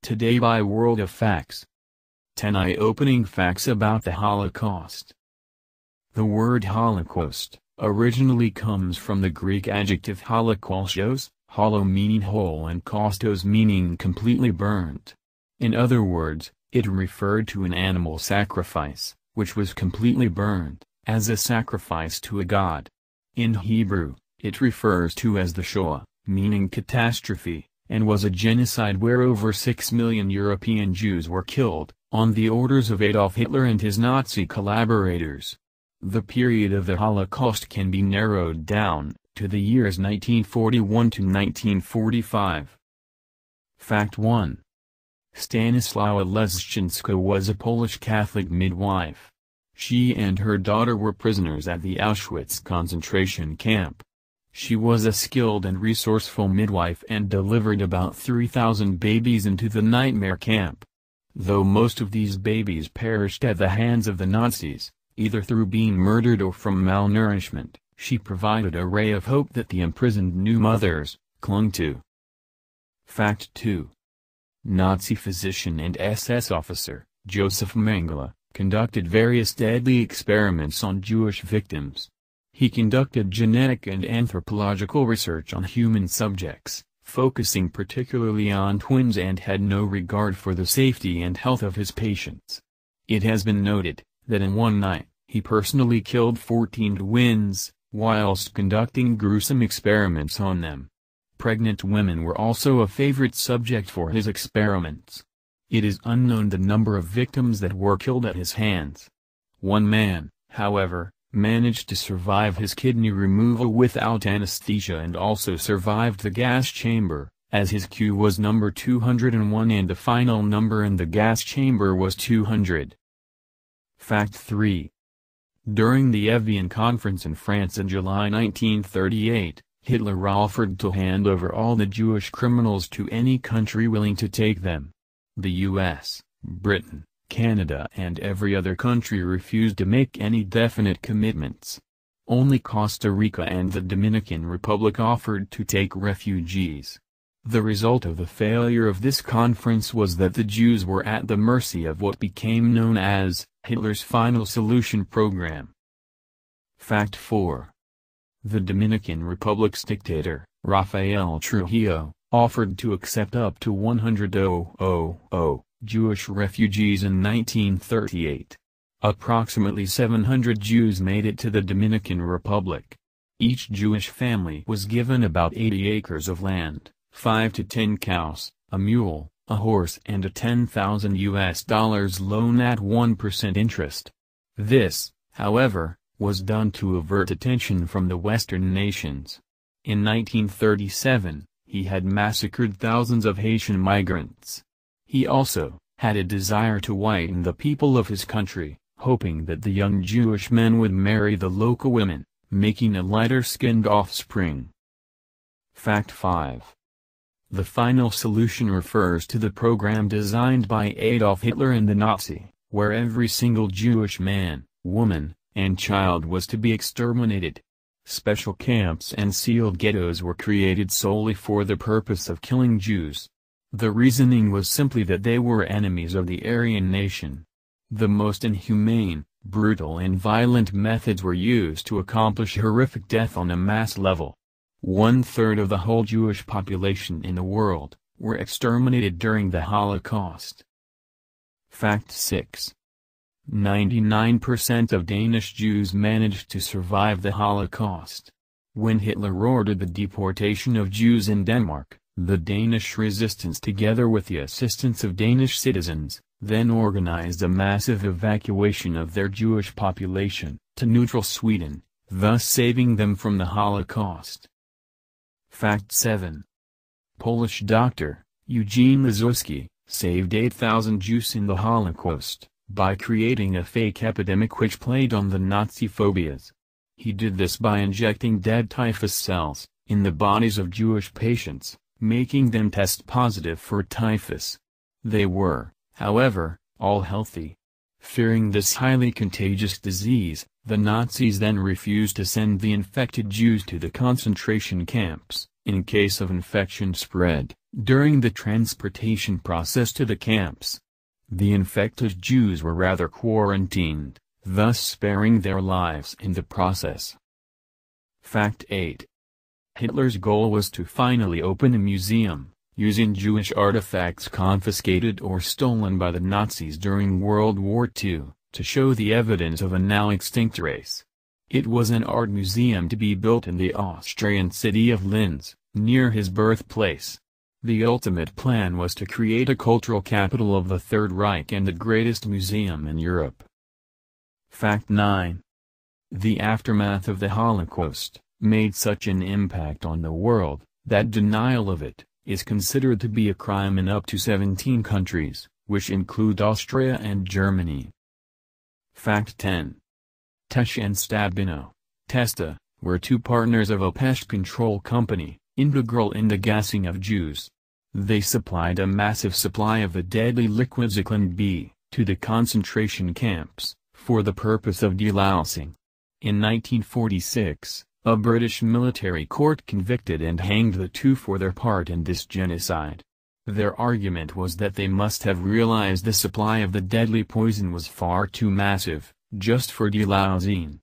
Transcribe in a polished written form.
Today by World of Facts. 10 eye-opening facts about the Holocaust. The word Holocaust originally comes from the Greek adjective holocaustos, holo meaning whole and kaustos meaning completely burnt. In other words, it referred to an animal sacrifice, which was completely burned, as a sacrifice to a god. In Hebrew, it refers to as the Shoah, meaning catastrophe, and was a genocide where over 6 million European Jews were killed, on the orders of Adolf Hitler and his Nazi collaborators. The period of the Holocaust can be narrowed down to the years 1941 to 1945. Fact 1. Stanislawa Leszczynska was a Polish Catholic midwife. She and her daughter were prisoners at the Auschwitz concentration camp. She was a skilled and resourceful midwife and delivered about 3,000 babies into the nightmare camp. Though most of these babies perished at the hands of the Nazis, either through being murdered or from malnourishment, she provided a ray of hope that the imprisoned new mothers clung to. Fact 2. Nazi physician and SS officer, Joseph Mengele, conducted various deadly experiments on Jewish victims. He conducted genetic and anthropological research on human subjects, focusing particularly on twins, and had no regard for the safety and health of his patients. It has been noted that in one night, he personally killed 14 twins, whilst conducting gruesome experiments on them. Pregnant women were also a favorite subject for his experiments. It is unknown the number of victims that were killed at his hands. One man, however, managed to survive his kidney removal without anesthesia and also survived the gas chamber, as his Q was number 201 and the final number in the gas chamber was 200. Fact 3. During the Evian Conference in France in July 1938, Hitler offered to hand over all the Jewish criminals to any country willing to take them. The US, Britain, Canada and every other country refused to make any definite commitments. Only Costa Rica and the Dominican Republic offered to take refugees. The result of the failure of this conference was that the Jews were at the mercy of what became known as Hitler's Final Solution Program. Fact 4. The Dominican Republic's dictator, Rafael Trujillo, offered to accept up to 100,000 Jewish refugees in 1938. Approximately 700 Jews made it to the Dominican Republic. Each Jewish family was given about 80 acres of land, 5 to 10 cows, a mule, a horse and a $10,000 loan at 1% interest. This, however, was done to avert attention from the Western nations. In 1937, he had massacred thousands of Haitian migrants. He also had a desire to whiten the people of his country, hoping that the young Jewish men would marry the local women, making a lighter-skinned offspring. Fact 5. The Final Solution refers to the program designed by Adolf Hitler and the Nazi, where every single Jewish man, woman, and child was to be exterminated. Special camps and sealed ghettos were created solely for the purpose of killing Jews. The reasoning was simply that they were enemies of the Aryan nation. The most inhumane, brutal and violent methods were used to accomplish horrific death on a mass level. 1/3 of the whole Jewish population in the world were exterminated during the Holocaust. Fact 6. 99% of Danish Jews managed to survive the Holocaust. When Hitler ordered the deportation of Jews in Denmark, the Danish resistance together with the assistance of Danish citizens, then organized a massive evacuation of their Jewish population to neutral Sweden, thus saving them from the Holocaust. Fact 7. Polish doctor, Eugene Lazowski, saved 8,000 Jews in the Holocaust, by creating a fake epidemic which played on the Nazi phobias. He did this by injecting dead typhus cells in the bodies of Jewish patients, making them test positive for typhus. They were, however, all healthy. Fearing this highly contagious disease, the Nazis then refused to send the infected Jews to the concentration camps, in case of infection spread, During the transportation process to the camps, the infected Jews were rather quarantined, thus sparing their lives in the process. Fact 8. Hitler's goal was to finally open a museum, using Jewish artifacts confiscated or stolen by the Nazis during World War II, to show the evidence of a now extinct race. It was an art museum to be built in the Austrian city of Linz, near his birthplace. The ultimate plan was to create a cultural capital of the Third Reich and the greatest museum in Europe. Fact 9. The aftermath of the Holocaust made such an impact on the world, that denial of it is considered to be a crime in up to 17 countries, which include Austria and Germany. Fact 10. Tesh and Stabino, Testa, were two partners of a pest control company, integral in the gassing of Jews. They supplied a massive supply of the deadly liquid Zyklon B to the concentration camps, for the purpose of delousing. In 1946, a British military court convicted and hanged the two for their part in this genocide. Their argument was that they must have realized the supply of the deadly poison was far too massive, just for delousing.